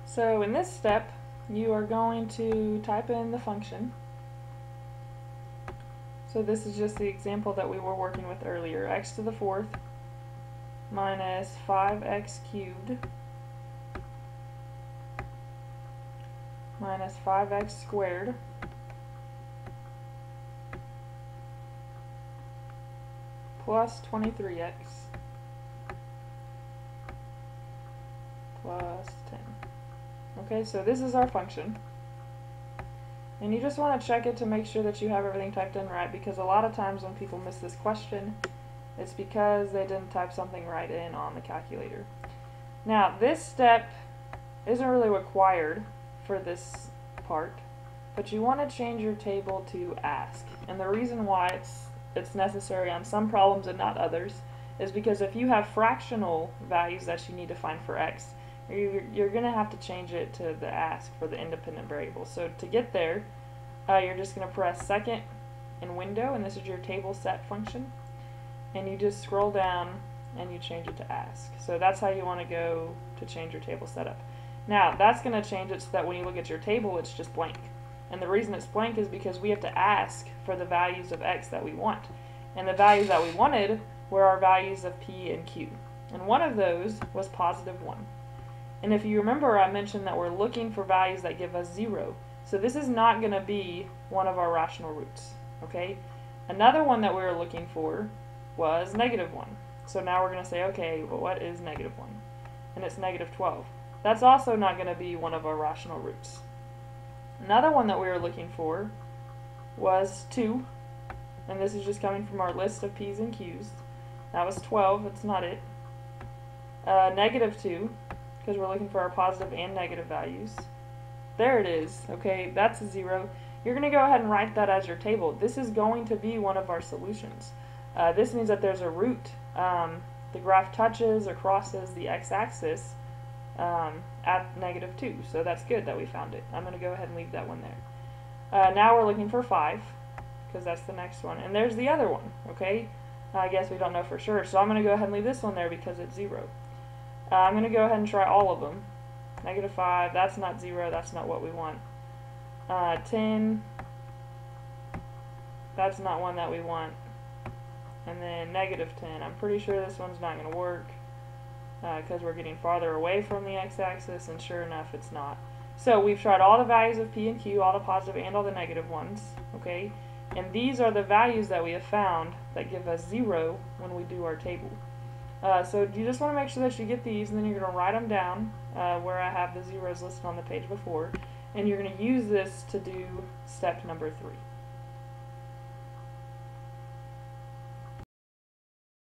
So in this step, you are going to type in the function. So this is just the example that we were working with earlier. X to the fourth minus 5x cubed minus 5x squared plus 23x plus 10. Okay, so this is our function. And you just want to check it to make sure that you have everything typed in right, because a lot of times when people miss this question, it's because they didn't type something right in on the calculator. Now, this step isn't really required for this part, but you want to change your table to ask. And the reason why it's necessary on some problems and not others is because if you have fractional values that you need to find for x, you're going to have to change it to the ask for the independent variable. So to get there, you're just going to press second in window, and this is your table set function, and you just scroll down and you change it to ask. So that's how you want to go to change your table setup. Now that's going to change it so that when you look at your table, it's just blank. And the reason it's blank is because we have to ask for the values of x that we want. And the values that we wanted were our values of p and q. And one of those was positive 1. And if you remember, I mentioned that we're looking for values that give us 0. So this is not going to be one of our rational roots. Okay? Another one that we were looking for was negative 1. So now we're going to say, okay, well, what is negative 1? And it's negative 12. That's also not going to be one of our rational roots. Another one that we were looking for was 2. And this is just coming from our list of p's and q's. That was 12. It's not it. Negative 2. Because we're looking for our positive and negative values. There it is. Okay, that's a 0. You're going to go ahead and write that as your table. This is going to be one of our solutions. This means that there's a root. The graph touches or crosses the x-axis at negative 2. So that's good that we found it. I'm going to go ahead and leave that one there. Now we're looking for 5, because that's the next one. And there's the other one. Okay, I guess we don't know for sure. So I'm going to go ahead and leave this one there because it's 0. I'm going to go ahead and try all of them. Negative 5, that's not 0, that's not what we want. 10, that's not one that we want. And then negative 10, I'm pretty sure this one's not going to work because we're getting farther away from the x-axis, and sure enough, it's not. So we've tried all the values of p and q, all the positive and all the negative ones, okay? And these are the values that we have found that give us 0 when we do our table. So you just want to make sure that you get these, and then you're going to write them down where I have the zeros listed on the page before, and you're going to use this to do step number 3.